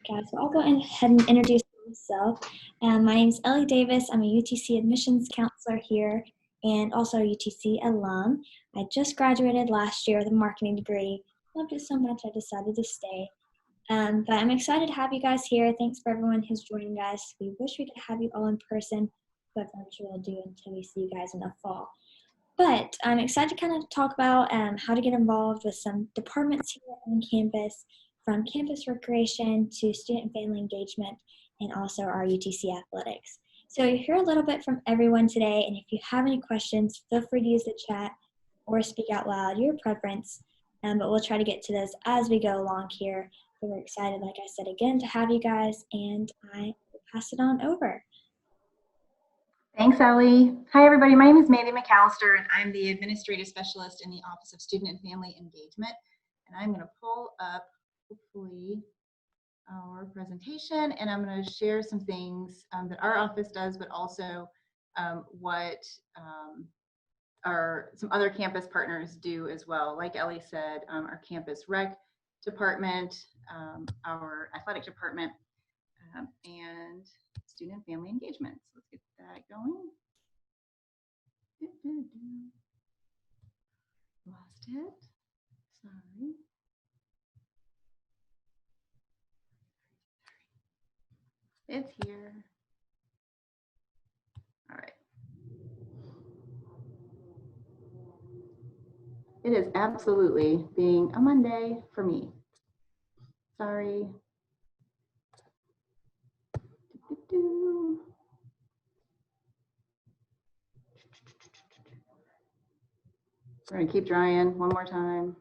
podcast. So I'll go ahead and introduce myself. My name is Ellie Davis. I'm a UTC admissions counselor here and also a UTC alum. I just graduated last year with a marketing degree. Loved it so much I decided to stay. But I'm excited to have you guys here. Thanks for everyone who's joining us. We wish we could have you all in person, but virtual will do until we see you guys in the fall. But I'm excited to kind of talk about how to get involved with some departments here on campus, from campus recreation to student and family engagement, and also our UTC athletics. So you hear a little bit from everyone today, and if you have any questions, feel free to use the chat or speak out loud, your preference, but we'll try to get to those as we go along here. So we're excited, like I said, again, to have you guys, and I will pass it on over. Thanks, Ellie. Hi, everybody. My name is Mandy McAllister, and I'm the Administrative Specialist in the Office of Student and Family Engagement. And I'm going to pull up, hopefully, our presentation, and I'm going to share some things that our office does, but also what some other campus partners do as well. Like Ellie said, our campus rec department, our athletic department, and student and family engagement. So let's get that going. Lost it. Sorry. It's here. All right. It is absolutely being a Monday for me. Sorry. We're going to keep trying one more time.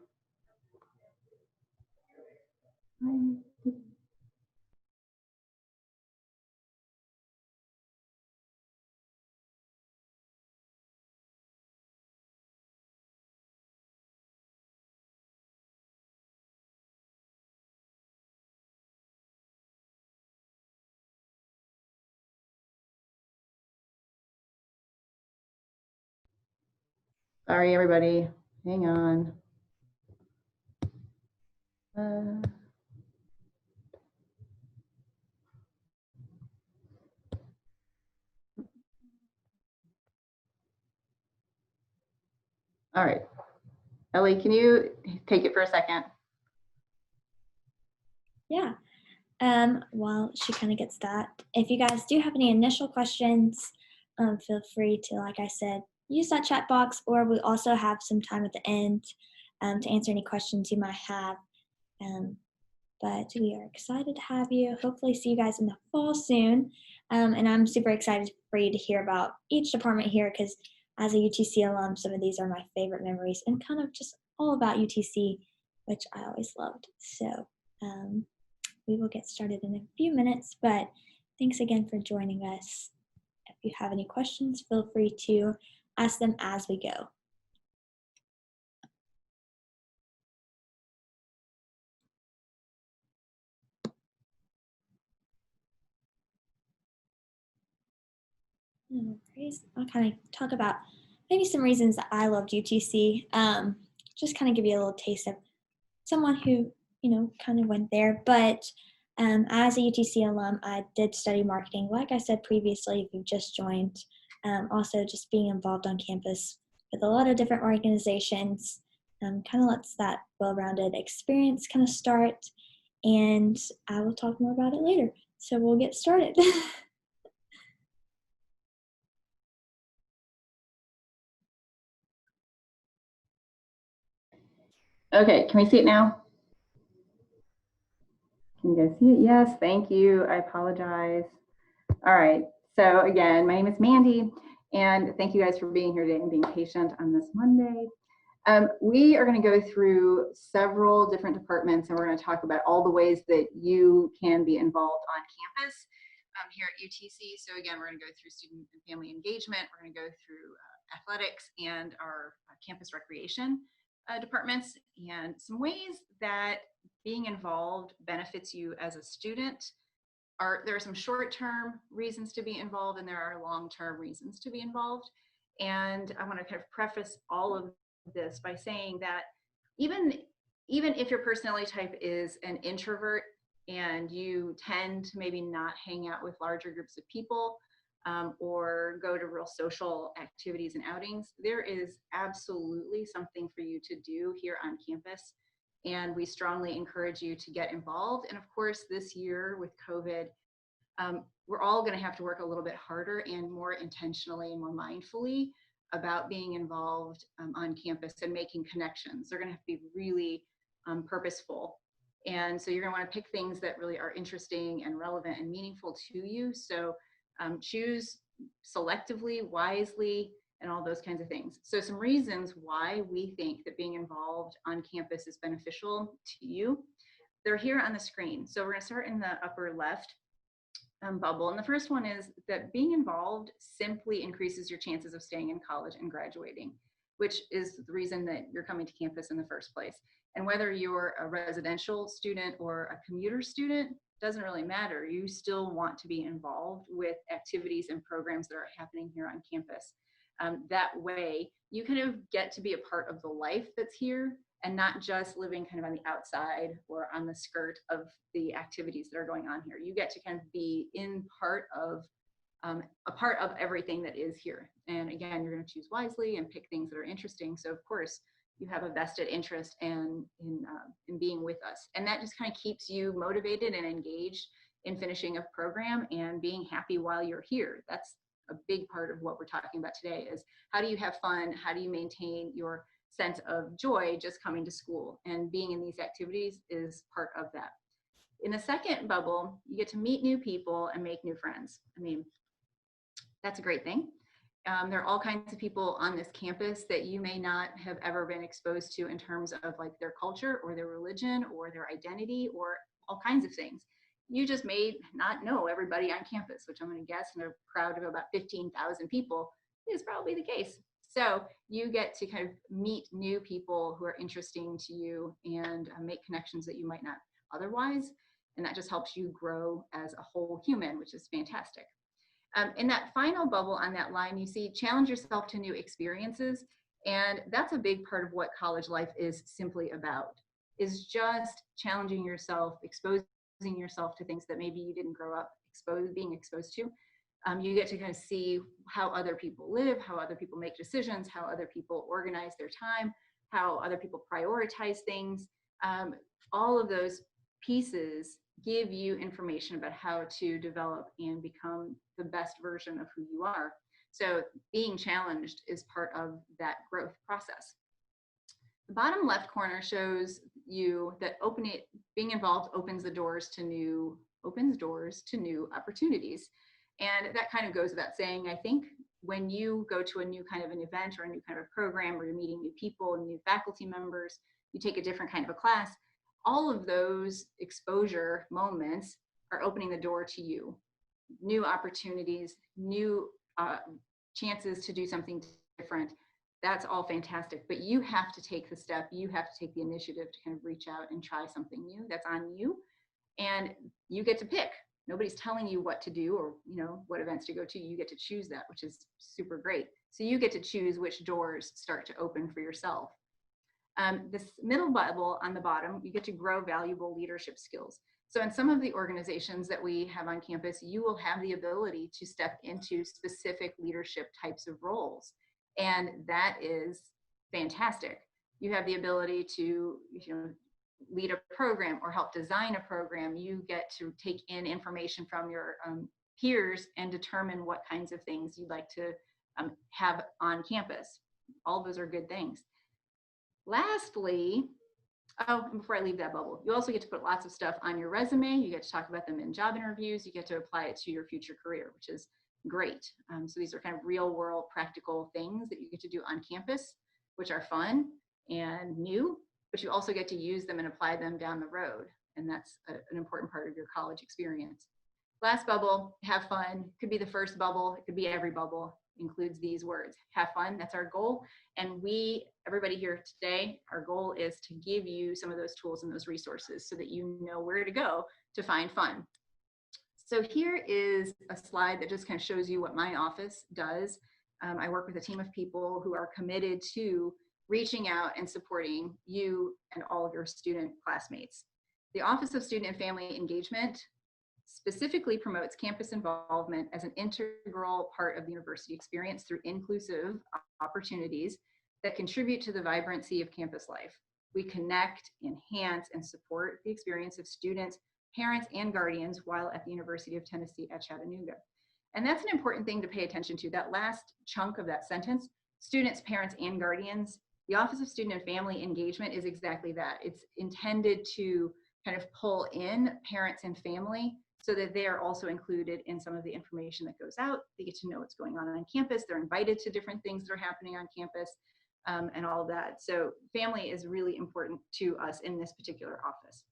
Sorry, everybody. Hang on. All right. Ellie, can you take it for a second? Yeah. While she kind of gets that, if you guys do have any initial questions, feel free to, like I said, use that chat box, or we also have some time at the end to answer any questions you might have. But we are excited to have you. Hopefully see you guys in the fall soon. And I'm super excited for you to hear about each department here, because as a UTC alum, some of these are my favorite memories and kind of just all about UTC, which I always loved. So we will get started in a few minutes, but thanks again for joining us. If you have any questions, feel free to ask them as we go. I'll kind of talk about maybe some reasons that I loved UTC. Just kind of give you a little taste of someone who, kind of went there. But as a UTC alum, I did study marketing. Like I said previously, if you've just joined, also just being involved on campus with a lot of different organizations kind of lets that well-rounded experience kind of start. And I will talk more about it later. So we'll get started. Okay, can we see it now? Can you guys see it? Yes, thank you. I apologize. All right, so again, my name is Mandy, and thank you guys for being here today and being patient on this Monday. We are going to go through several different departments, and we're going to talk about all the ways that you can be involved on campus here at UTC. So again, we're going to go through student and family engagement. We're going to go through athletics and our campus recreation departments, and some ways that being involved benefits you as a student. There are some short-term reasons to be involved, and there are long-term reasons to be involved. And I want to kind of preface all of this by saying that even if your personality type is an introvert, and you tend to maybe not hang out with larger groups of people, or go to real social activities and outings, there is absolutely something for you to do here on campus. And we strongly encourage you to get involved. And of course, this year with COVID, we're all going to have to work a little bit harder and more intentionally and more mindfully about being involved on campus and making connections. They're going to have to be really purposeful. And so you're going to want to pick things that really are interesting and relevant and meaningful to you. So choose selectively, wisely, and all those kinds of things. So some reasons why we think that being involved on campus is beneficial to you, they're here on the screen. So we're going to start in the upper left bubble. And the first one is that being involved simply increases your chances of staying in college and graduating, which is the reason that you're coming to campus in the first place. And whether you're a residential student or a commuter student, doesn't really matter. You still want to be involved with activities and programs that are happening here on campus. That way, you kind of get to be a part of the life that's here and not just living kind of on the outside or on the skirt of the activities that are going on here. You get to kind of be in part of a part of everything that is here. And again, you're going to choose wisely and pick things that are interesting. So of course, you have a vested interest in being with us. And that just kind of keeps you motivated and engaged in finishing a program and being happy while you're here. That's a big part of what we're talking about today is how do you have fun? How do you maintain your sense of joy just coming to school? And being in these activities is part of that. In the second bubble, you get to meet new people and make new friends. I mean, that's a great thing. There are all kinds of people on this campus that you may not have ever been exposed to in terms of like their culture or their religion or their identity or all kinds of things. You just may not know everybody on campus, which I'm going to guess in a crowd of about 15,000 people is probably the case. So you get to kind of meet new people who are interesting to you and make connections that you might not otherwise. And that just helps you grow as a whole human, which is fantastic. In that final bubble on that line, you see challenge yourself to new experiences. And that's a big part of what college life is simply about, is just challenging yourself, exposing yourself to things that maybe you didn't grow up being exposed to. You get to kind of see how other people live, how other people make decisions, how other people organize their time, how other people prioritize things. All of those pieces give you information about how to develop and become the best version of who you are. So being challenged is part of that growth process. The bottom left corner shows you that being involved opens doors to new opportunities. And that kind of goes without saying, I think, when you go to a new kind of an event or a new kind of a program where you're meeting new people and new faculty members, you take a different kind of a class, all of those exposure moments are opening the door to you. New opportunities, new chances to do something different. That's all fantastic, but you have to take the step. You have to take the initiative to kind of reach out and try something new. That's on you, and you get to pick. Nobody's telling you what to do or what events to go to. You get to choose that, which is super great. So you get to choose which doors start to open for yourself. This middle bubble on the bottom, you get to grow valuable leadership skills. So in some of the organizations that we have on campus, you will have the ability to step into specific leadership types of roles. And that is fantastic. You have the ability to lead a program or help design a program. You get to take in information from your peers and determine what kinds of things you'd like to have on campus. All those are good things. Lastly, before I leave that bubble, you also get to put lots of stuff on your resume. You get to talk about them in job interviews. You get to apply it to your future career, which is great. So these are kind of real world practical things that you get to do on campus, which are fun and new, but you also get to use them and apply them down the road. And that's an important part of your college experience. Last bubble, have fun. Could be the first bubble. It could be every bubble. Includes these words. Have fun. That's our goal. And everybody here today, our goal is to give you some of those tools and those resources so that you know where to go to find fun. So here is a slide that just kind of shows you what my office does. I work with a team of people who are committed to reaching out and supporting you and all of your student classmates. The Office of Student and Family Engagement specifically promotes campus involvement as an integral part of the university experience through inclusive opportunities that contribute to the vibrancy of campus life. We connect, enhance, and support the experience of students, parents, and guardians while at the University of Tennessee at Chattanooga. And that's an important thing to pay attention to. That last chunk of that sentence, students, parents, and guardians. The Office of Student and Family Engagement is exactly that. It's intended to kind of pull in parents and family so that they are also included in some of the information that goes out. They get to know what's going on campus. They're invited to different things that are happening on campus and all of that. So family is really important to us in this particular office.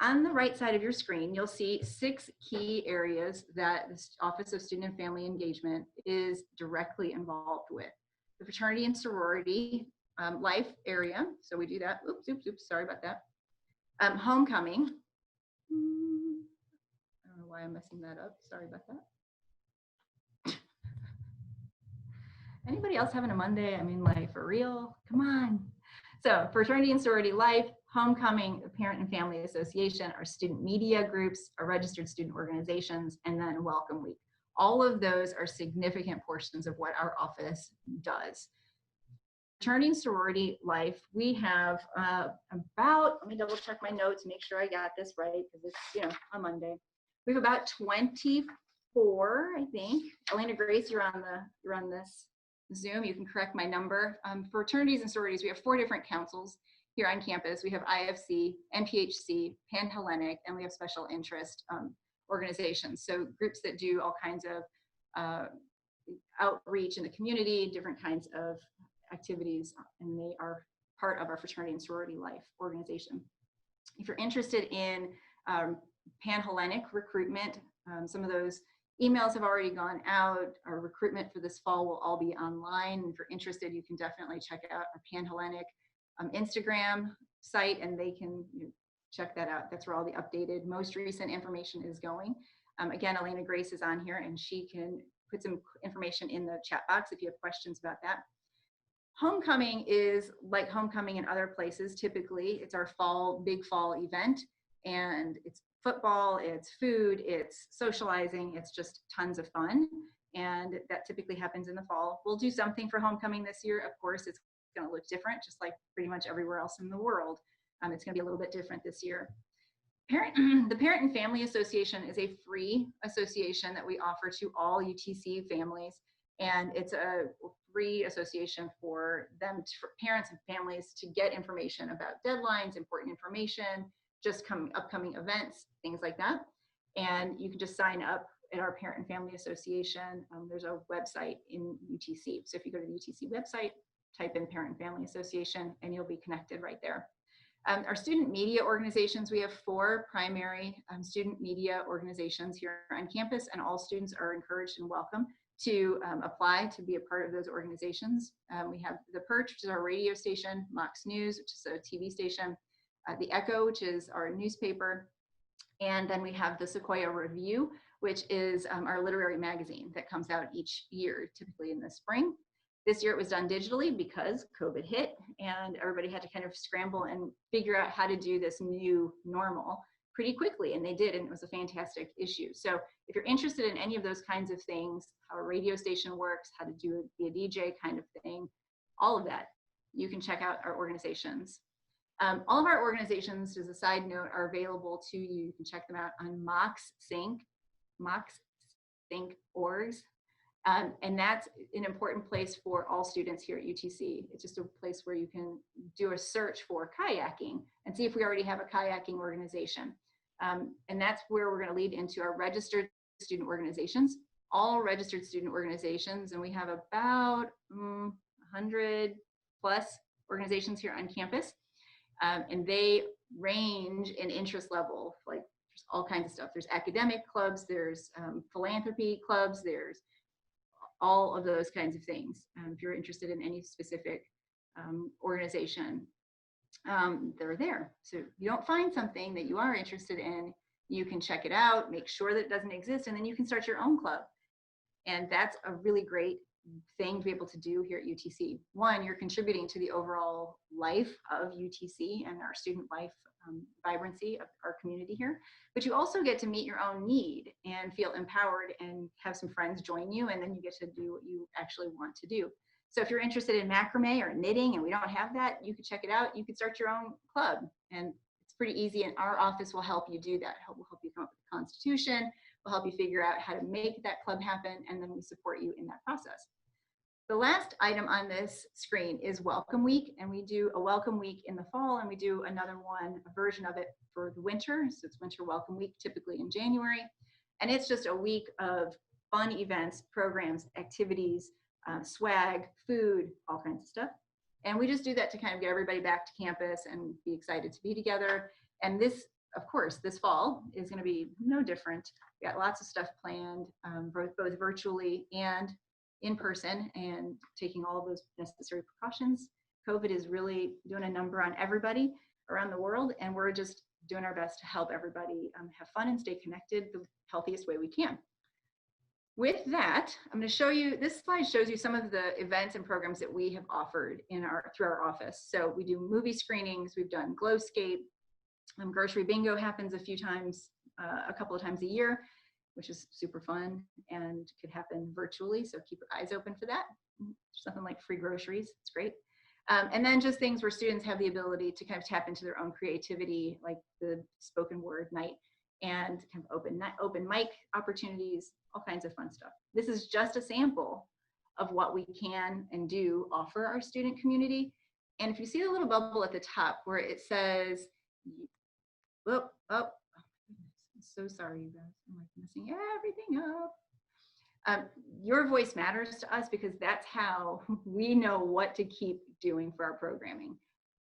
On the right side of your screen, you'll see 6 key areas that the Office of Student and Family Engagement is directly involved with. The fraternity and sorority life area, so we do that. Oops, sorry about that. Homecoming. I don't know why I'm messing that up. Sorry about that. Anybody else having a Monday? I mean, like, for real? Come on. So fraternity and sorority life, homecoming, the Parent and Family Association, our student media groups, our registered student organizations, and then Welcome Week. All of those are significant portions of what our office does. Fraternity and sorority life, we have about, let me double check my notes, make sure I got this right, because it's, you know, a Monday. We have about 24, I think. Elena Grace, you're on this Zoom, you can correct my number. Fraternities and sororities, we have 4 different councils here on campus. We have IFC, NPHC, Pan-Hellenic, and we have special interest organizations. So groups that do all kinds of outreach in the community, different kinds of activities, and they are part of our fraternity and sorority life organization. If you're interested in Pan-Hellenic recruitment, some of those emails have already gone out. Our recruitment for this fall will all be online. If you're interested, you can definitely check out our Pan-Hellenic Instagram site, and they can check that out. That's where all the updated, most recent information is going. Again, Elena Grace is on here, and she can put some information in the chat box if you have questions about that. Homecoming is like homecoming in other places. Typically, it's our big fall event, and it's football, it's food, it's socializing, it's just tons of fun. And that typically happens in the fall. We'll do something for homecoming this year. Of course, it's going to look different, just like pretty much everywhere else in the world. It's going to be a little bit different this year. The Parent and Family Association is a free association that we offer to all UTC families. And it's a free association for them, for parents and families, to get information about deadlines, important information, just upcoming events, things like that. And you can just sign up at our Parent and Family Association. There's a website in UTC. So if you go to the UTC website, type in Parent and Family Association, and you'll be connected right there. Our student media organizations, we have 4 primary student media organizations here on campus, and all students are encouraged and welcome to apply to be a part of those organizations. We have the Perch, which is our radio station, Mox News, which is a TV station, the Echo, which is our newspaper, and then we have the Sequoia Review, which is our literary magazine that comes out each year, typically in the spring. This year it was done digitally because COVID hit, and everybody had to kind of scramble and figure out how to do this new normal pretty quickly, and they did, and it was a fantastic issue. So if you're interested in any of those kinds of things, how a radio station works, how to be a DJ kind of thing, all of that, you can check out our organizations. All of our organizations, as a side note, are available to you. You can check them out on mocsync.org. And that's an important place for all students here at UTC. It's just a place where you can do a search for kayaking and see if we already have a kayaking organization. And that's where we're going to lead into our registered student organizations, all registered student organizations. And we have about 100 plus organizations here on campus. And they range in interest level, like there's all kinds of stuff. There's academic clubs, there's philanthropy clubs, there's all of those kinds of things. If you're interested in any specific organization, they're there. So if you don't find something that you are interested in, you can check it out, make sure that it doesn't exist, and then you can start your own club. And that's a really great thing to be able to do here at UTC. One, you're contributing to the overall life of UTC and our student life vibrancy of our community here, but you also get to meet your own need and feel empowered and have some friends join you, and then you get to do what you actually want to do. So if you're interested in macrame or knitting and we don't have that, you could check it out. You could start your own club, and it's pretty easy, and our office will help you do that. We'll help you come up with a constitution, we'll help you figure out how to make that club happen, and then we support you in that process. The last item on this screen is Welcome Week, and we do a Welcome Week in the fall, and we do another one, a version of it for the winter. So it's Winter Welcome Week, typically in January. And it's just a week of fun events, programs, activities, swag, food, all kinds of stuff. And we just do that to kind of get everybody back to campus and be excited to be together. And this, of course, this fall is going to be no different. We got lots of stuff planned, both virtually and in person, and taking all of those necessary precautions. COVID is really doing a number on everybody around the world, and we're just doing our best to help everybody have fun and stay connected the healthiest way we can. With that, I'm going to show you, this slide shows you some of the events and programs that we have offered in through our office. So we do movie screenings, we've done Glowscape, grocery bingo happens a couple of times a year, which is super fun and could happen virtually. So keep your eyes open for that. Something like free groceries, it's great. And then just things where students have the ability to kind of tap into their own creativity, like the spoken word night and kind of open mic opportunities, all kinds of fun stuff. This is just a sample of what we can and do offer our student community. And if you see the little bubble at the top where it says, oh, I'm so sorry, you guys. I'm like messing everything up. Your voice matters to us because that's how we know what to keep doing for our programming.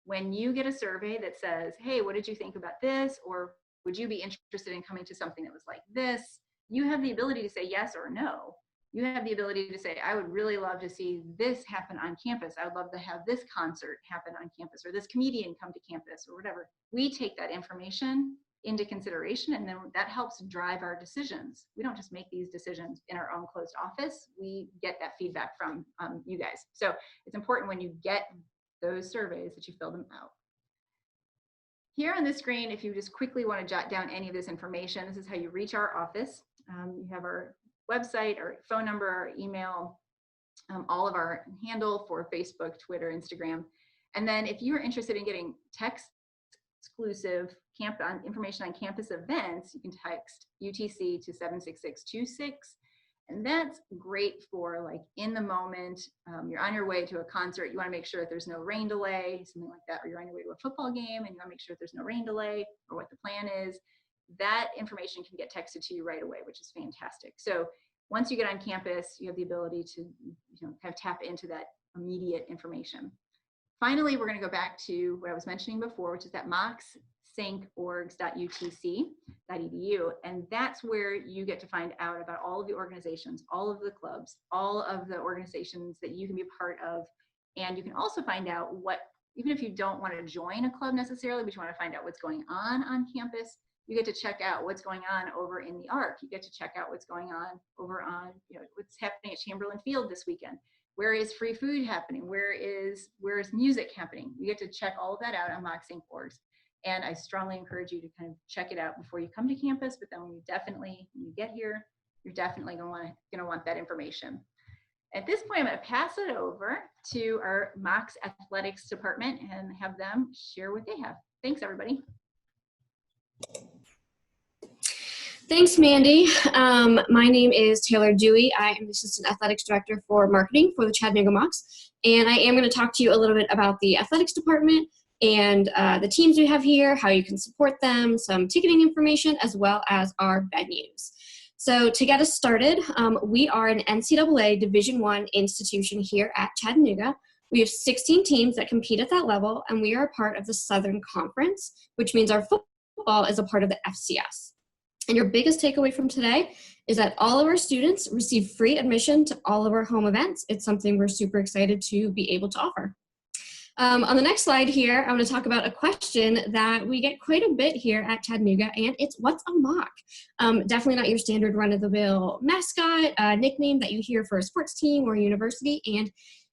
When you get a survey that says, hey, what did you think about this? Or would you be interested in coming to something that was like this? You have the ability to say yes or no. You have the ability to say, I would really love to see this happen on campus. I would love to have this concert happen on campus, or this comedian come to campus, or whatever. We take that information into consideration, and then that helps drive our decisions. We don't just make these decisions in our own closed office. We get that feedback from you guys. So it's important when you get those surveys that you fill them out. Here on the screen, if you just quickly want to jot down any of this information, this is how you reach our office. You have our website, our phone number, our email, all of our handle for Facebook, Twitter, Instagram. And then if you're interested in getting text exclusive information on campus events, you can text UTC to 76626. And that's great for like in the moment, you're on your way to a concert, you want to make sure that there's no rain delay, something like that, or you're on your way to a football game and you want to make sure that there's no rain delay or what the plan is. That information can get texted to you right away, which is fantastic. So once you get on campus, you have the ability to kind of tap into that immediate information. Finally, we're going to go back to what I was mentioning before, which is that mocsyncorgs.utc.edu, and that's where you get to find out about all of the organizations, all of the clubs, all of the organizations that you can be a part of. And you can also find out what, even if you don't want to join a club necessarily, but you want to find out what's going on campus, you get to check out what's going on over in the ARC. You get to check out what's going on over on, what's happening at Chamberlain Field this weekend. Where is free food happening? Where is music happening? You get to check all of that out on Mocs. And I strongly encourage you to kind of check it out before you come to campus, but then when you get here, you're definitely gonna want that information. At this point, I'm gonna pass it over to our Mocs Athletics department and have them share what they have. Thanks, everybody. Thanks, Mandy. My name is Taylor Dewey. I am the Assistant Athletics Director for Marketing for the Chattanooga Mocs, and I am going to talk to you a little bit about the athletics department and the teams we have here, how you can support them, some ticketing information, as well as our venues. So to get us started, we are an NCAA Division I institution here at Chattanooga. We have 16 teams that compete at that level, and we are a part of the Southern Conference, which means our football is a part of the FCS. And your biggest takeaway from today is that all of our students receive free admission to all of our home events. It's something we're super excited to be able to offer. On the next slide here, I'm going to talk about a question that we get quite a bit here at Chattanooga, and it's what's a mock? Definitely not your standard run-of-the-mill mascot, nickname that you hear for a sports team or a university, and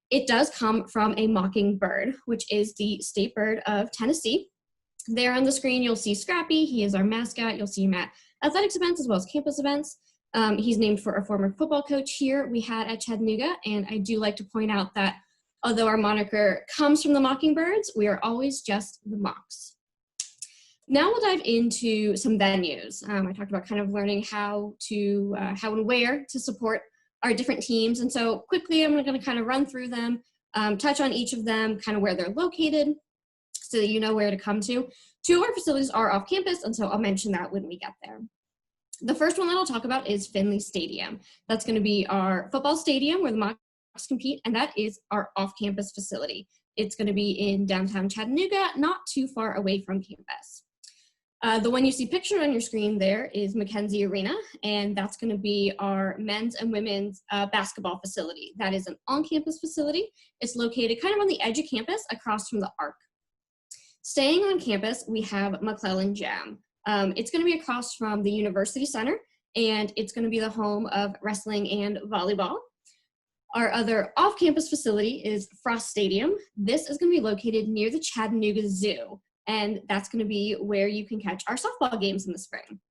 it does come from a mockingbird, which is the state bird of Tennessee. There on the screen, you'll see Scrappy. He is our mascot. You'll see him at athletics events as well as campus events. He's named for a former football coach here we had at Chattanooga, and I do like to point out that although our moniker comes from the Mockingbirds, we are always just the Mocs. Now we'll dive into some venues. I talked about kind of learning how and where to support our different teams. And so quickly, I'm going to kind of run through them, touch on each of them, kind of where they're located, so that you know where to come to. Two of our facilities are off campus, and so I'll mention that when we get there. The first one that I'll talk about is Finley Stadium. That's going to be our football stadium where the Mocs compete, and that is our off-campus facility. It's going to be in downtown Chattanooga, not too far away from campus. The one you see pictured on your screen there is McKenzie Arena, and that's going to be our men's and women's basketball facility. That is an on-campus facility. It's located kind of on the edge of campus across from the Arc. Staying on campus, we have Mcclelland Jam. It's going to be across from the University Center, and it's going to be the home of wrestling and volleyball. Our other off-campus facility is Frost Stadium. This is going to be located near the Chattanooga Zoo, and that's going to be where you can catch our softball games in the spring.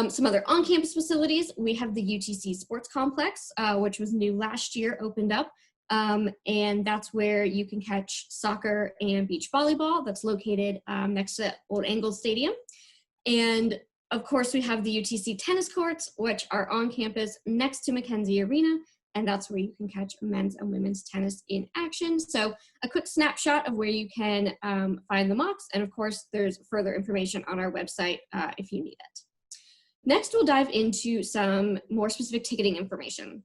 Some other on-campus facilities, we have the UTC Sports Complex, which was new last year, opened up, and that's where you can catch soccer and beach volleyball. That's located next to Old Angle Stadium. And of course, we have the UTC tennis courts, which are on campus next to McKenzie Arena, and that's where you can catch men's and women's tennis in action. So a quick snapshot of where you can find the Mocs, and of course, there's further information on our website if you need it. Next, we'll dive into some more specific ticketing information.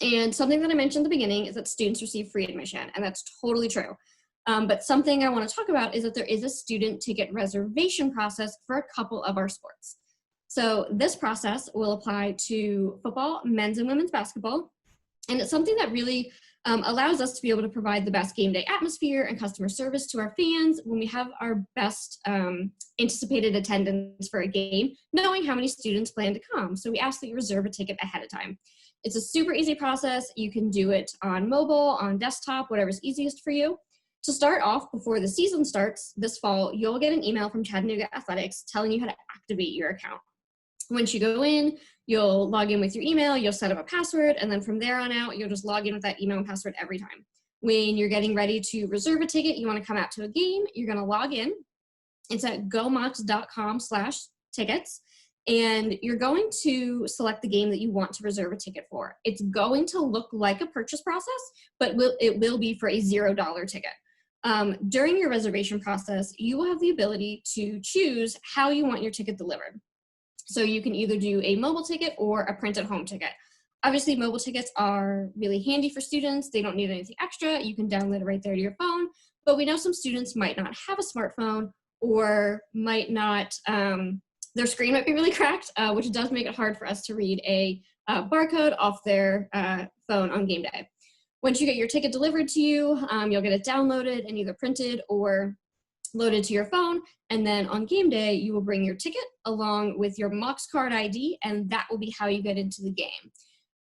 And something that I mentioned at the beginning is that students receive free admission, and that's totally true. But something I want to talk about is that there is a student ticket reservation process for a couple of our sports. So this process will apply to football, men's and women's basketball, and it's something that really allows us to be able to provide the best game day atmosphere and customer service to our fans when we have our best anticipated attendance for a game, knowing how many students plan to come. So we ask that you reserve a ticket ahead of time. It's a super easy process. You can do it on mobile, on desktop, whatever's easiest for you. To start off, before the season starts this fall, you'll get an email from Chattanooga Athletics telling you how to activate your account. Once you go in, you'll log in with your email, you'll set up a password, and then from there on out, you'll just log in with that email and password every time. When you're getting ready to reserve a ticket, you want to come out to a game, you're going to log in. It's at gomox.com/tickets, and you're going to select the game that you want to reserve a ticket for. It's going to look like a purchase process, but it will be for a $0 ticket. During your reservation process, you will have the ability to choose how you want your ticket delivered. So you can either do a mobile ticket or a printed home ticket. Obviously, mobile tickets are really handy for students. They don't need anything extra. You can download it right there to your phone. But we know some students might not have a smartphone or might not, their screen might be really cracked, which does make it hard for us to read a barcode off their phone on game day. Once you get your ticket delivered to you, you'll get it downloaded and either printed or loaded to your phone, and then on game day, you will bring your ticket along with your Mox card ID, and that will be how you get into the game.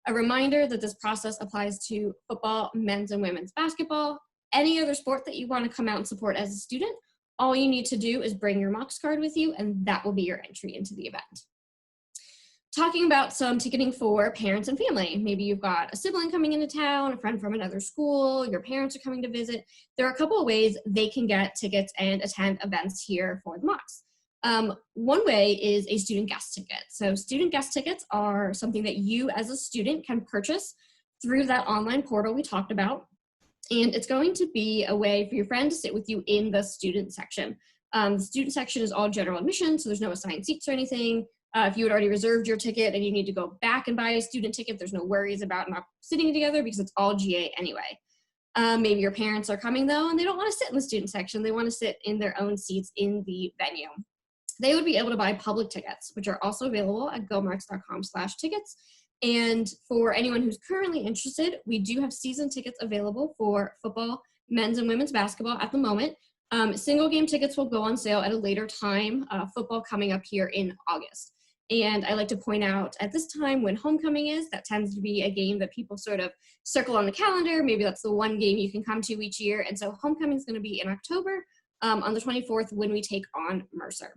A reminder that this process applies to football, men's and women's basketball, any other sport that you want to come out and support as a student. All you need to do is bring your Mox card with you, and that will be your entry into the event. Talking about some ticketing for parents and family. Maybe you've got a sibling coming into town, a friend from another school, your parents are coming to visit. There are a couple of ways they can get tickets and attend events here for the Mocs. One way is a student guest ticket. So student guest tickets are something that you as a student can purchase through that online portal we talked about. And it's going to be a way for your friend to sit with you in the student section. The student section is all general admission, so there's no assigned seats or anything. If you had already reserved your ticket and you need to go back and buy a student ticket, there's no worries about not sitting together because it's all GA anyway. Maybe your parents are coming though, and they don't want to sit in the student section. They want to sit in their own seats in the venue. They would be able to buy public tickets, which are also available at gomox.com/tickets. And for anyone who's currently interested, we do have season tickets available for football, men's and women's basketball at the moment. Single game tickets will go on sale at a later time, football coming up here in August. And I like to point out at this time when homecoming is, that tends to be a game that people sort of circle on the calendar. Maybe that's the one game you can come to each year. And so homecoming is going to be in October on the 24th when we take on Mercer.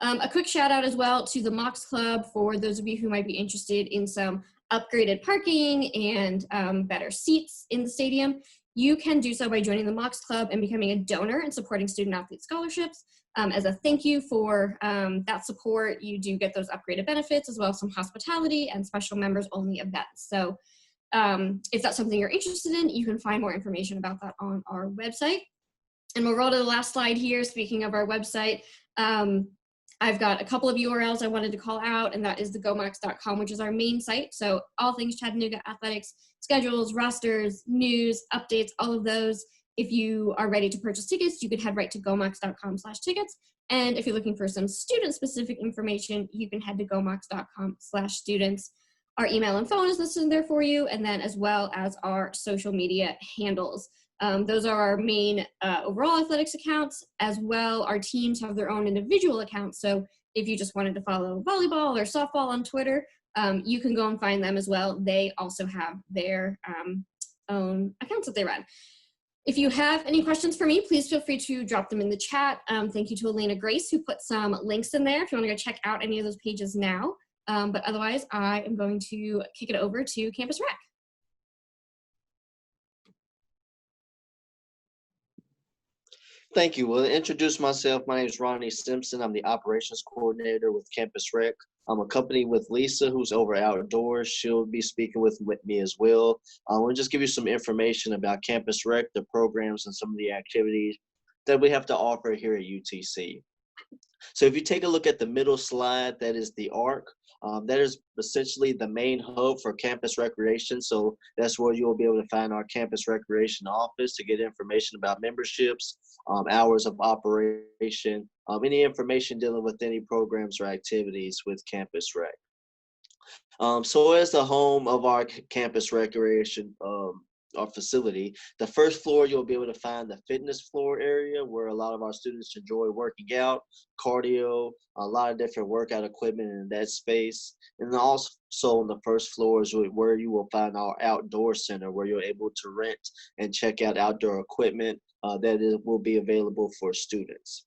A quick shout out as well to the Mocs Club for those of you who might be interested in some upgraded parking and better seats in the stadium. You can do so by joining the Mox Club and becoming a donor and supporting student athlete scholarships. As a thank you for that support, you do get those upgraded benefits as well as some hospitality and special members only events. So if that's something you're interested in, you can find more information about that on our website. And we'll roll to the last slide here. Speaking of our website, I've got a couple of URLs I wanted to call out, and that is the gomox.com, which is our main site. So all things Chattanooga athletics, schedules, rosters, news, updates, all of those. If you are ready to purchase tickets, you could head right to gomox.com/tickets. And if you're looking for some student-specific information, you can head to gomox.com/students. Our email and phone is listed there for you, and then as well as our social media handles. Those are our main overall athletics accounts. As well, our teams have their own individual accounts. So if you just wanted to follow volleyball or softball on Twitter, you can go and find them as well. They also have their own accounts that they run. If you have any questions for me, please feel free to drop them in the chat. Thank you to Elena Grace, who put some links in there if you want to go check out any of those pages now. But otherwise, I am going to kick it over to Campus Rec. Thank you. Well, to introduce myself, my name is Rodney Simpson. I'm the operations coordinator with Campus Rec. I'm accompanied with Lisa, who's over outdoors. She'll be speaking with me as well. We'll just give you some information about Campus Rec, the programs, and some of the activities that we have to offer here at UTC. So if you take a look at the middle slide, that is the ARC. That is essentially the main hub for campus recreation. So that's where you'll be able to find our campus recreation office to get information about memberships, hours of operation, any information dealing with any programs or activities with Campus Rec. So as the home of our campus recreation our facility, the first floor, you'll be able to find the fitness floor area where a lot of our students enjoy working out, cardio, a lot of different workout equipment in that space. And then also on the first floor is where you will find our outdoor center, where you're able to rent and check out outdoor equipment will be available for students.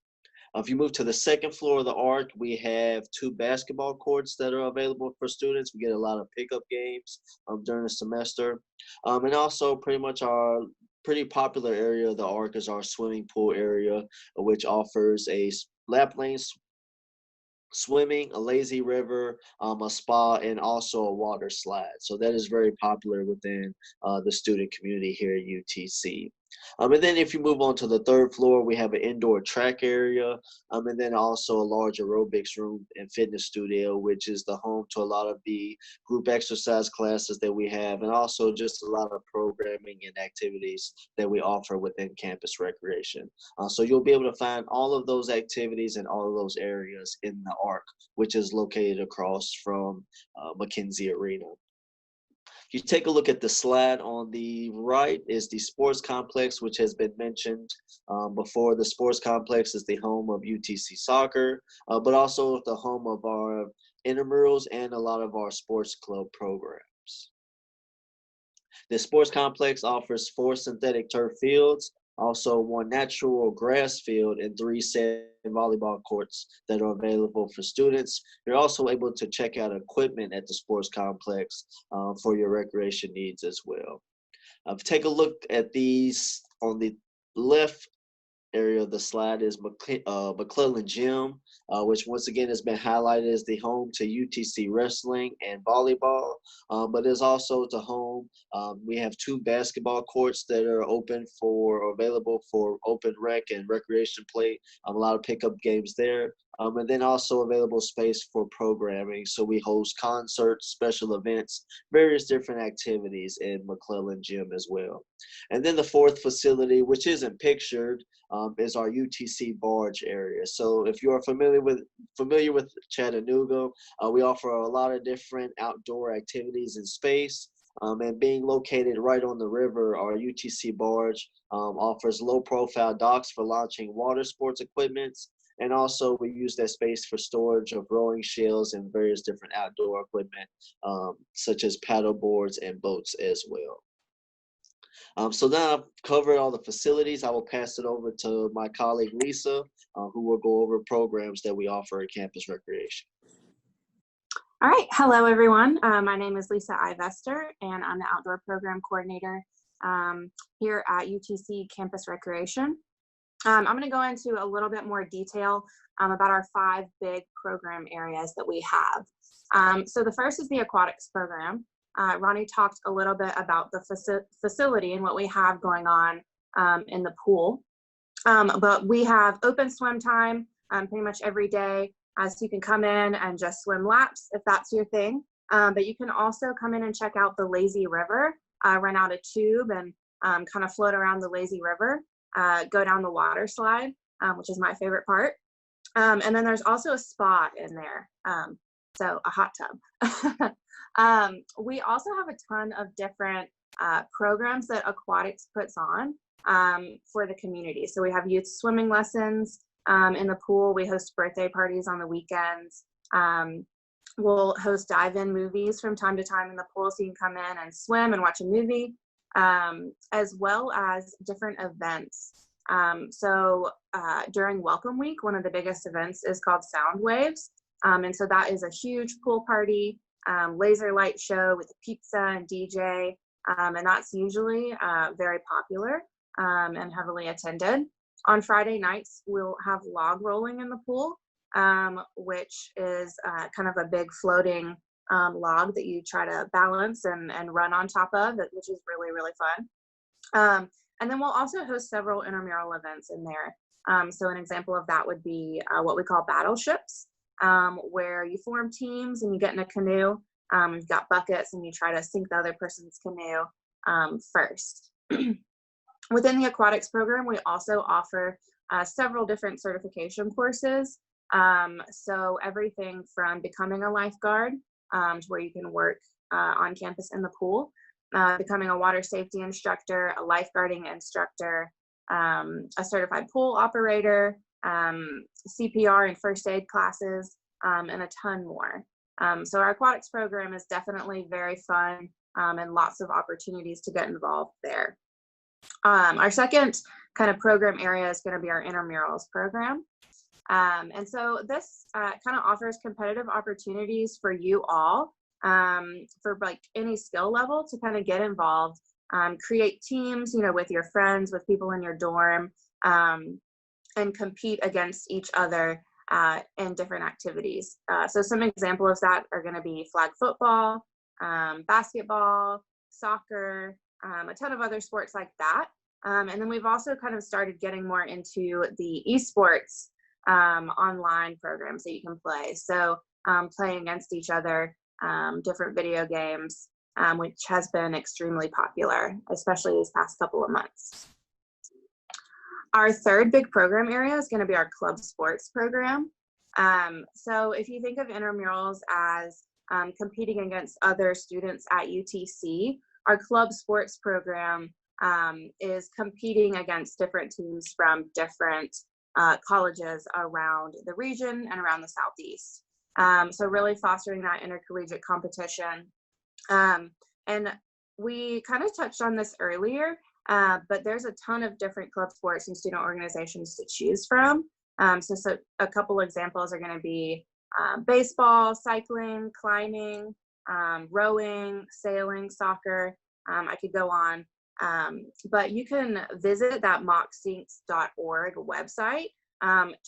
If you move to the second floor of the ARC, we have 2 basketball courts that are available for students. We get a lot of pickup games during the semester. And also pretty much our pretty popular area of the ARC is our swimming pool area, which offers a lap lane swimming, a lazy river, a spa, and also a water slide. So that is very popular within the student community here at UTC. And then if you move on to the third floor, we have an indoor track area, and then also a large aerobics room and fitness studio, which is the home to a lot of the group exercise classes that we have, and also just a lot of programming and activities that we offer within campus recreation. So you'll be able to find all of those activities and all of those areas in the ARC, which is located across from McKenzie Arena. If you take a look at the slide on the right is the sports complex, which has been mentioned before. The sports complex is the home of UTC soccer, but also the home of our intramurals and a lot of our sports club programs. The sports complex offers 4 synthetic turf fields, also 1 natural grass field, and 3 sand volleyball courts that are available for students. You're also able to check out equipment at the sports complex for your recreation needs as well. Take a look at these on the left area of the slide is Mcclelland Jam, which once again has been highlighted as the home to UTC wrestling and volleyball, but is also the home. We have 2 basketball courts that are available for open rec and recreation play, a lot of pickup games there. And then also available space for programming. So we host concerts, special events, various different activities in Mcclelland Gym as well. And then the 4th facility, which isn't pictured, is our UTC barge area. So if you are familiar with Chattanooga, we offer a lot of different outdoor activities in space. And being located right on the river, our UTC barge offers low-profile docks for launching water sports equipment. And also we use that space for storage of rowing shells and various different outdoor equipment, such as paddle boards and boats as well. So now I've covered all the facilities. I will pass it over to my colleague Lisa, who will go over programs that we offer at Campus Recreation. All right, hello everyone. My name is Lisa Ivester, and I'm the Outdoor Program Coordinator here at UTC Campus Recreation. I'm going to go into a little bit more detail about our 5 big program areas that we have. So the first is the Aquatics Program. Ronnie talked a little bit about the facility and what we have going on in the pool. But we have open swim time pretty much every day. So you can come in and just swim laps if that's your thing. But you can also come in and check out the lazy river, rent out a tube and kind of float around the lazy river, go down the water slide, which is my favorite part. And then there's also a spa in there, so a hot tub. We also have a ton of different programs that Aquatics puts on for the community. So we have youth swimming lessons in the pool. We host birthday parties on the weekends. We'll host dive-in movies from time to time in the pool, so you can come in and swim and watch a movie, as well as different events. So during Welcome Week, one of the biggest events is called Sound Waves. And so that is a huge pool party, laser light show with pizza and DJ. And that's usually very popular and heavily attended. On Friday nights, we'll have log rolling in the pool, which is kind of a big floating log that you try to balance and run on top of, which is really, really fun. And then we'll also host several intramural events in there. So an example of that would be what we call battleships, where you form teams and you get in a canoe. You've got buckets and you try to sink the other person's canoe first. Within the Aquatics Program, we also offer several different certification courses. So everything from becoming a lifeguard, to where you can work on campus in the pool, becoming a water safety instructor, a lifeguarding instructor, a certified pool operator, CPR and first aid classes, and a ton more. So our Aquatics Program is definitely very fun and lots of opportunities to get involved there. Our second kind of program area is going to be our intramurals program. And so this kind of offers competitive opportunities for you all, for like any skill level to kind of get involved, create teams, with your friends, with people in your dorm, and compete against each other in different activities. So some examples of that are going to be flag football, basketball, soccer, a ton of other sports like that. And then we've also kind of started getting more into the esports online programs that you can play. So playing against each other, different video games, which has been extremely popular, especially these past couple of months. Our third big program area is going to be our club sports program. So if you think of intramurals as competing against other students at UTC, our club sports program is competing against different teams from different colleges around the region and around the Southeast. So really fostering that intercollegiate competition. And we kind of touched on this earlier, but there's a ton of different club sports and student organizations to choose from. So a couple examples are going to be baseball, cycling, climbing, rowing, sailing, soccer. I could go on. But you can visit that moxsinks.org website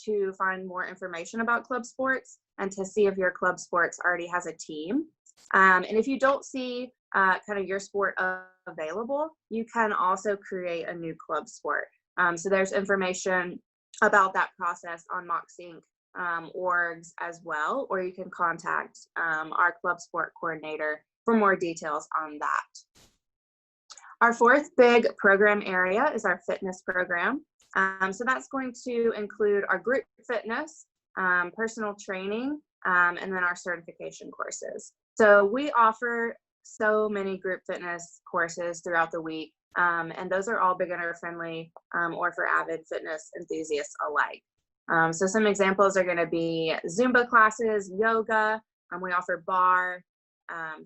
to find more information about club sports and to see if your club sports already has a team. And if you don't see kind of your sport available, you can also create a new club sport. So there's information about that process on MoxInc orgs as well, or you can contact our club sport coordinator for more details on that. Our fourth big program area is our fitness program. So that's going to include our group fitness, personal training, and then our certification courses. So we offer so many group fitness courses throughout the week, and those are all beginner friendly or for avid fitness enthusiasts alike. So some examples are going to be Zumba classes, yoga. We offer bar.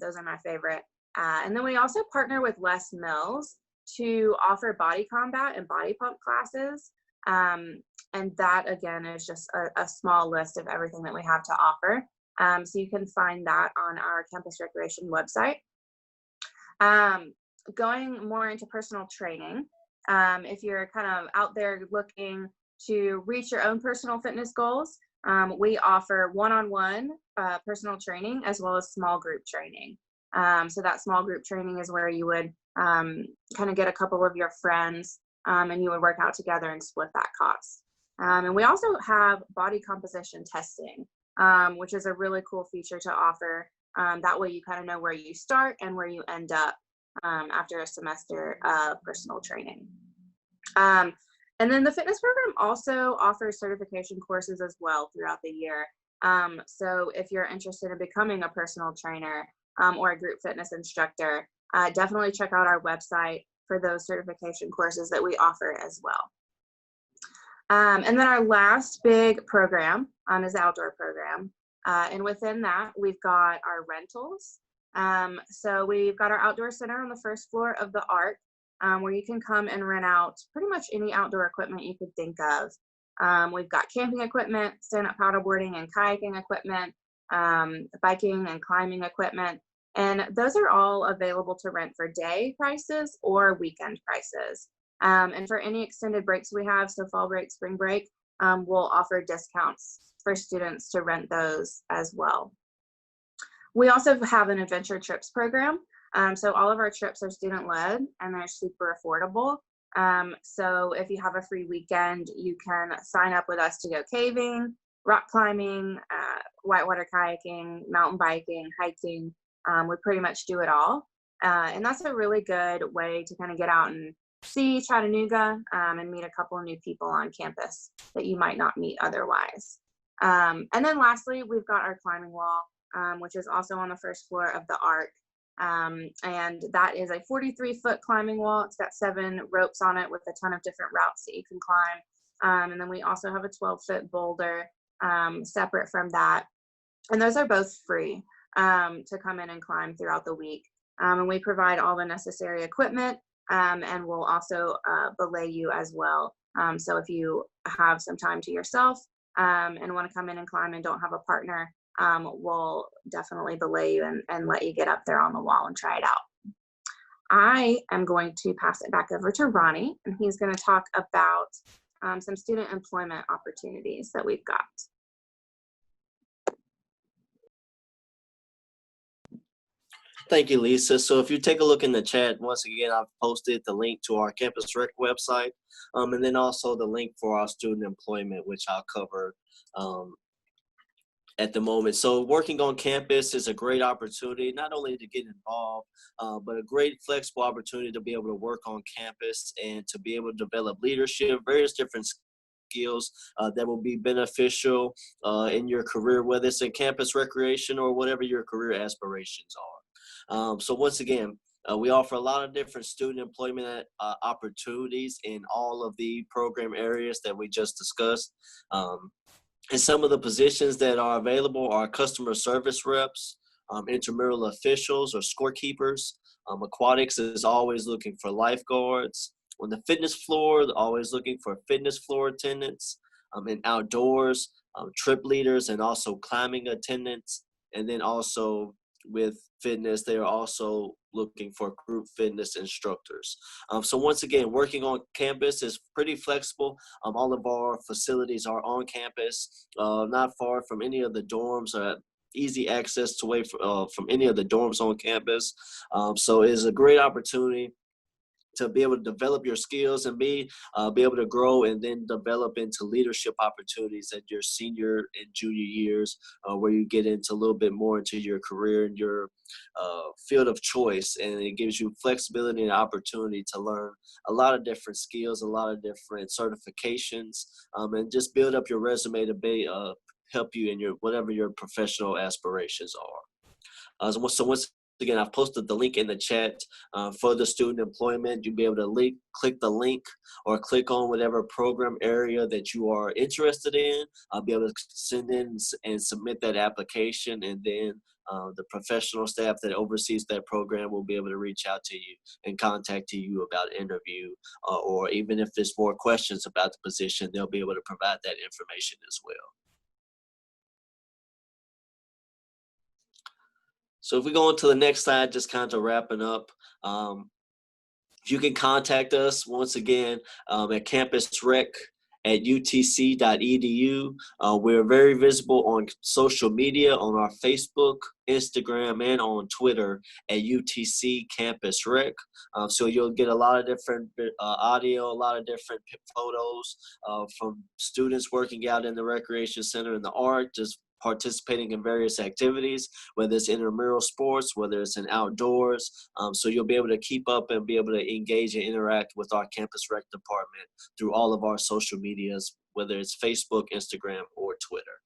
Those are my favorite. And then we also partner with Les Mills to offer body combat and body pump classes. And that, again, is just a small list of everything that we have to offer. So you can find that on our campus recreation website. Going more into personal training, if you're kind of out there looking to reach your own personal fitness goals, we offer one-on-one personal training as well as small group training. So that small group training is where you would kind of get a couple of your friends and you would work out together and split that cost. And we also have body composition testing, which is a really cool feature to offer. That way you kind of know where you start and where you end up after a semester of personal training. And then the fitness program also offers certification courses as well throughout the year. So if you're interested in becoming a personal trainer or a group fitness instructor, definitely check out our website for those certification courses that we offer as well. And then our last big program is the outdoor program. And within that, we've got our rentals. So we've got our outdoor center on the first floor of the ARC, where you can come and rent out pretty much any outdoor equipment you could think of. We've got camping equipment, stand-up paddleboarding and kayaking equipment, biking and climbing equipment, and those are all available to rent for day prices or weekend prices. And for any extended breaks we have, so fall break, spring break, we'll offer discounts for students to rent those as well. We also have an adventure trips program. So all of our trips are student-led and they're super affordable. So if you have a free weekend, you can sign up with us to go caving, rock climbing, whitewater kayaking, mountain biking, hiking. We pretty much do it all. And that's a really good way to kind of get out and see Chattanooga and meet a couple of new people on campus that you might not meet otherwise. And then lastly, we've got our climbing wall, which is also on the first floor of the ARC. And that is a 43-foot climbing wall. It's got 7 ropes on it with a ton of different routes that you can climb. And then we also have a 12-foot boulder separate from that. And those are both free to come in and climb throughout the week. And we provide all the necessary equipment and we'll also belay you as well. So if you have some time to yourself and want to come in and climb and don't have a partner, we'll definitely belay you and let you get up there on the wall and try it out. I am going to pass it back over to Ronnie, and he's going to talk about some student employment opportunities that we've got. Thank you, Lisa. So if you take a look in the chat, once again, I've posted the link to our Campus Rec website, and then also the link for our student employment, which I'll cover at the moment. So working on campus is a great opportunity, not only to get involved, but a great flexible opportunity to be able to work on campus and to be able to develop leadership, various different skills that will be beneficial in your career, whether it's in campus recreation or whatever your career aspirations are. So once again, we offer a lot of different student employment opportunities in all of the program areas that we just discussed. And some of the positions that are available are customer service reps, intramural officials or scorekeepers. Aquatics is always looking for lifeguards. On the fitness floor, they're always looking for fitness floor attendants. In outdoors, trip leaders and also climbing attendants. And then also with fitness, they are also looking for group fitness instructors. So once again, working on campus is pretty flexible. All of our facilities are on campus, not far from any of the dorms, easy access to away from any of the dorms on campus. So it is a great opportunity to be able to develop your skills and be able to grow and then develop into leadership opportunities at your senior and junior years, where you get into a little bit more into your career and your field of choice. And it gives you flexibility and opportunity to learn a lot of different skills, a lot of different certifications, and just build up your resume to be help you in your whatever your professional aspirations are. So once again, I've posted the link in the chat for the student employment. You'll be able to click the link or click on whatever program area that you are interested in. I'll be able to send in and submit that application, and then the professional staff that oversees that program will be able to reach out to you and contact you about interview, or even if there's more questions about the position, they'll be able to provide that information as well. So if we go on to the next slide, just kind of wrapping up, you can contact us once again at campusrec@utc.edu. We're very visible on social media, on our Facebook, Instagram, and on Twitter at UTC Campus Rec. So you'll get a lot of different audio, a lot of different photos from students working out in the recreation center in the art, just participating in various activities, whether it's intramural sports, whether it's in outdoors. So you'll be able to keep up and be able to engage and interact with our campus rec department through all of our social medias, whether it's Facebook, Instagram, or Twitter.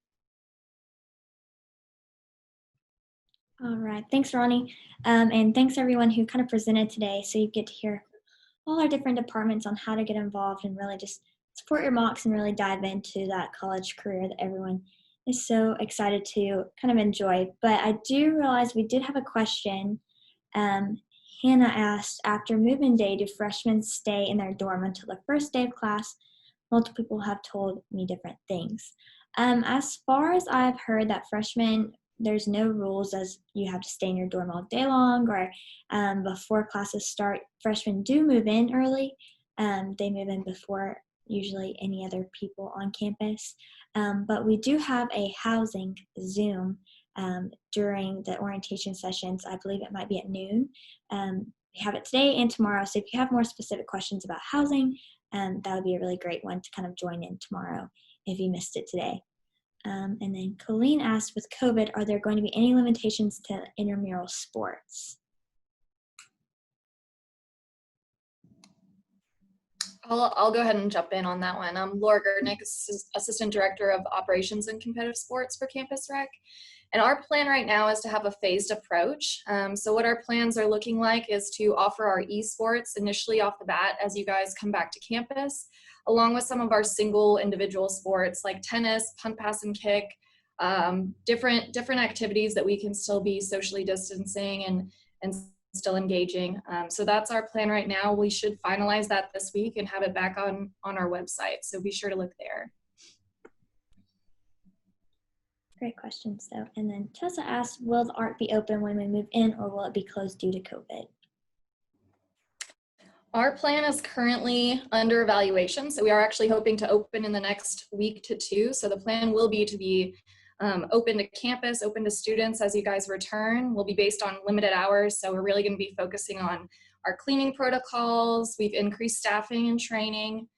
All right, thanks, Ronnie. And thanks everyone who kind of presented today. So you get to hear all our different departments on how to get involved and really just support your mocks and really dive into that college career that everyone is so excited to kind of enjoy. But I do realize we did have a question. Hannah asked, after move-in day, do freshmen stay in their dorm until the first day of class? Multiple people have told me different things. As far as I've heard, that freshmen, there's no rules as you have to stay in your dorm all day long, or before classes start. Freshmen do move in early. They move in before usually any other people on campus. But we do have a housing Zoom during the orientation sessions. I believe it might be at noon. We have it today and tomorrow. So if you have more specific questions about housing, that would be a really great one to kind of join in tomorrow if you missed it today. And then Colleen asked, with COVID, are there going to be any limitations to intramural sports? I'll go ahead and jump in on that one. I'm Laura Gerdnick, Assistant Director of Operations and Competitive Sports for Campus Rec. And our plan right now is to have a phased approach. So what our plans are looking like is to offer our esports initially off the bat as you guys come back to campus, along with some of our single individual sports like tennis, punt, pass, and kick, different activities that we can still be socially distancing and still engaging. So that's our plan right now. We should finalize that this week and have it back on our website. So be sure to look there. Great questions, though. And then Tessa asked, will the art be open when we move in, or will it be closed due to COVID? Our plan is currently under evaluation. So we are actually hoping to open in the next week to two. So the plan will be to be open to campus, open to students as you guys return. Will be based on limited hours. So we're really going to be focusing on our cleaning protocols. We've increased staffing and training.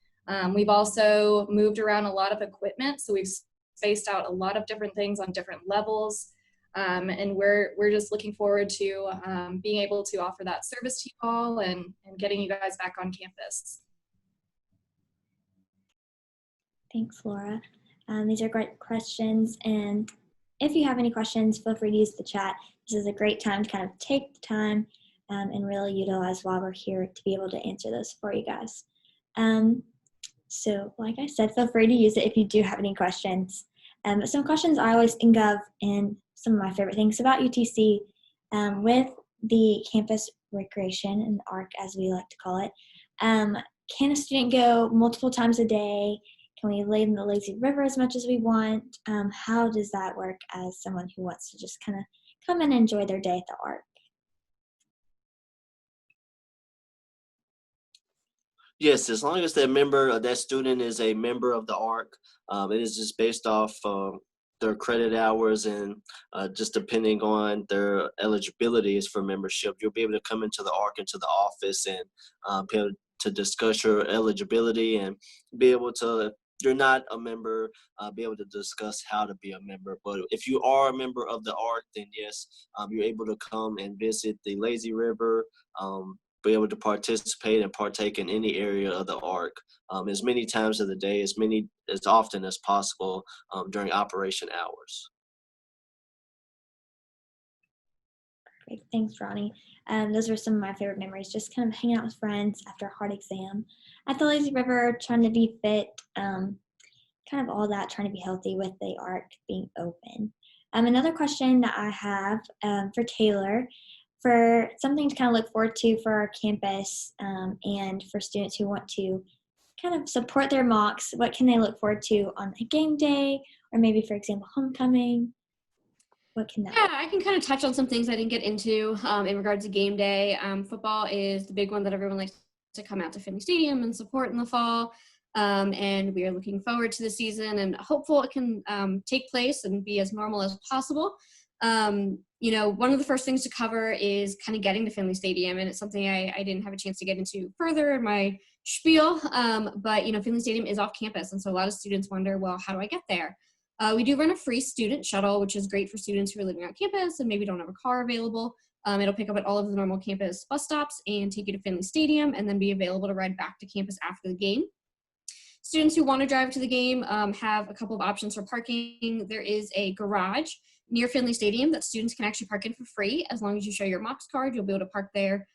We've also moved around a lot of equipment. So we've spaced out a lot of different things on different levels. And we're just looking forward to being able to offer that service to you all and getting you guys back on campus. Thanks, Laura. These are great questions. And if you have any questions, feel free to use the chat. This is a great time to kind of take the time and really utilize while we're here to be able to answer those for you guys. So like I said, feel free to use it if you do have any questions. Some questions I always think of, and some of my favorite things about UTC with the campus recreation and ARC, as we like to call it. Can a student go multiple times a day? Can we lay in the lazy river as much as we want? How does that work as someone who wants to just kind of come and enjoy their day at the ARC? Yes, as long as that student is a member of the ARC, it is just based off their credit hours and just depending on their eligibility is for membership. You'll be able to come into the ARC, into the office, and be able to discuss your eligibility and be able to, if you're not a member, be able to discuss how to be a member. But if you are a member of the ARC, then yes, you're able to come and visit the lazy river, be able to participate and partake in any area of the ARC as many times of the day, as often as possible during operation hours. Great, thanks, Ronnie. Those were some of my favorite memories, just kind of hanging out with friends after a hard exam at the lazy river, trying to be fit, kind of all that, trying to be healthy with the ARC being open. Another question that I have for Taylor, for something to kind of look forward to for our campus and for students who want to kind of support their mocks, what can they look forward to on a game day, or maybe, for example, homecoming? What can that Yeah, I can kind of touch on some things I didn't get into in regards to game day. Football is the big one that everyone likes to come out to Finley Stadium and support in the fall. And we are looking forward to the season and hopeful it can take place and be as normal as possible. You know, one of the first things to cover is kind of getting to Finley Stadium, and it's something I didn't have a chance to get into further in my spiel. But, you know, Finley Stadium is off campus, and so a lot of students wonder, well, how do I get there? We do run a free student shuttle, which is great for students who are living on campus and maybe don't have a car available. It'll pick up at all of the normal campus bus stops and take you to Finley Stadium, and then be available to ride back to campus after the game. Students who want to drive to the game have a couple of options for parking. There is a garage near Finley Stadium that students can actually park in for free. As long as you show your Mox card, you'll be able to park there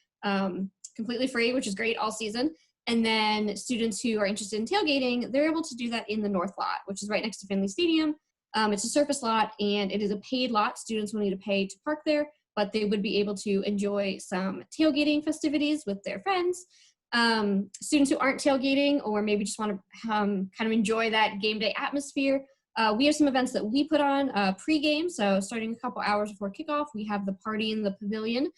completely free, which is great all season. And then students who are interested in tailgating, they're able to do that in the north lot, which is right next to Finley Stadium. It's a surface lot, and it is a paid lot. Students will need to pay to park there, but they would be able to enjoy some tailgating festivities with their friends. Students who aren't tailgating or maybe just want to kind of enjoy that game day atmosphere, we have some events that we put on pre-game. So starting a couple hours before kickoff, we have the party in the pavilion,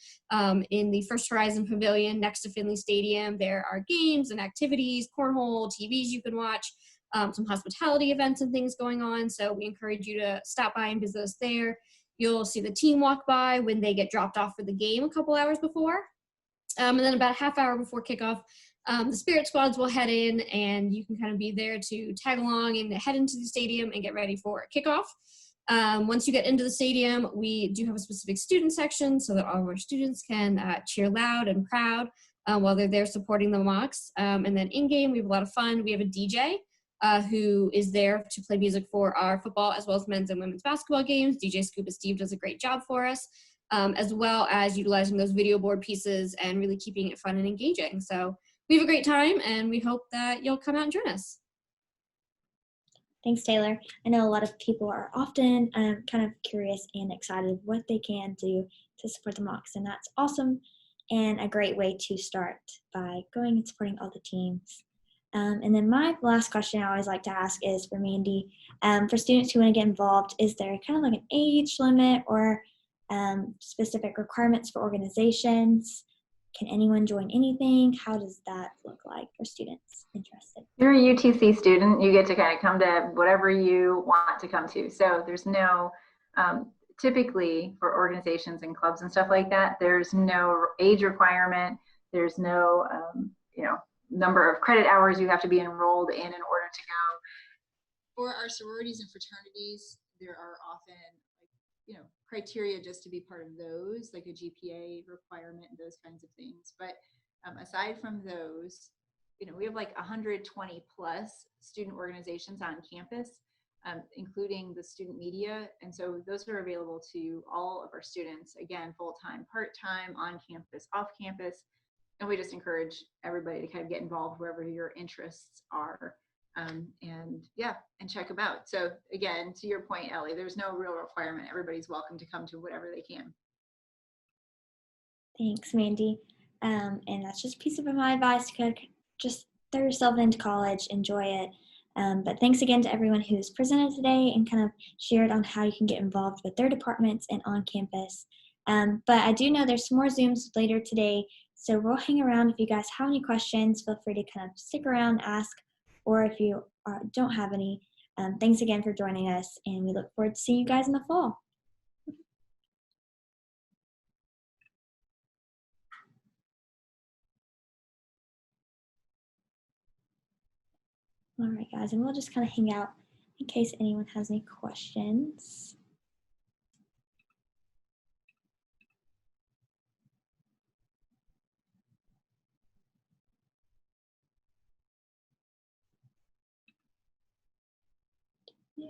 in the First Horizon Pavilion next to Finley Stadium. There are games and activities, cornhole, TVs you can watch, some hospitality events and things going on. So we encourage you to stop by and visit us there. You'll see the team walk by when they get dropped off for the game a couple hours before. And then about a half hour before kickoff, the Spirit Squads will head in, and you can kind of be there to tag along and head into the stadium and get ready for kickoff. Once you get into the stadium, we do have a specific student section so that all of our students can cheer loud and proud while they're there supporting the Mocs. And then in-game, we have a lot of fun. We have a DJ who is there to play music for our football as well as men's and women's basketball games. DJ Scuba Steve does a great job for us. As well as utilizing those video board pieces and really keeping it fun and engaging. So we have a great time, and we hope that you'll come out and join us. Thanks, Taylor. I know a lot of people are often kind of curious and excited what they can do to support the Mocs, and that's awesome and a great way to start by going and supporting all the teams. And then my last question I always like to ask is for Mandy. For students who want to get involved, is there kind of like an age limit or specific requirements for organizations? Can anyone join anything? How does that look like for students interested? You're a UTC student, you get to kind of come to whatever you want to come to. So there's no, typically for organizations and clubs and stuff like that, there's no age requirement. There's no, number of credit hours you have to be enrolled in order to go. For our sororities and fraternities, there are often criteria just to be part of those, like a GPA requirement and those kinds of things. But aside from those, we have like 120 plus student organizations on campus, including the student media. And so those are available to all of our students, again, full-time, part-time, on campus, off campus. And we just encourage everybody to kind of get involved wherever your interests are. And check them out. So again, to your point, Ellie, there's no real requirement. Everybody's welcome to come to whatever they can. Thanks, Mandy. And that's just a piece of my advice to just throw yourself into college, enjoy it. But thanks again to everyone who's presented today and kind of shared on how you can get involved with their departments and on campus. But I do know there's some more Zooms later today, so we'll hang around. If you guys have any questions, feel free to kind of stick around, ask, or if you don't have any, thanks again for joining us, and we look forward to seeing you guys in the fall. All right, guys, and we'll just kind of hang out in case anyone has any questions. Yeah.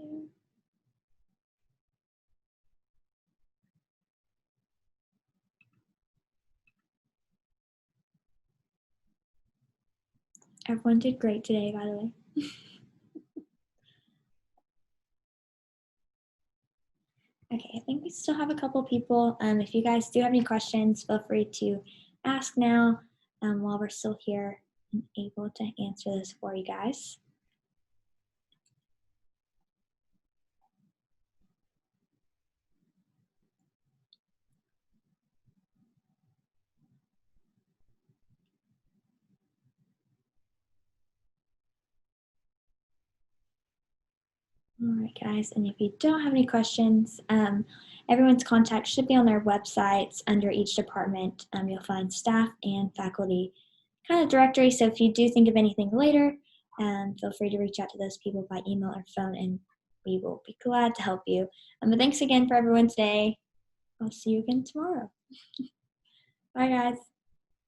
Everyone did great today, by the way. Okay, I think we still have a couple people. If you guys do have any questions, feel free to ask now while we're still here and able to answer this for you guys. All right, guys, and if you don't have any questions, everyone's contact should be on their websites under each department. You'll find staff and faculty kind of directory, so if you do think of anything later, feel free to reach out to those people by email or phone, and we will be glad to help you. But thanks again for everyone today. I'll see you again tomorrow. Bye, guys.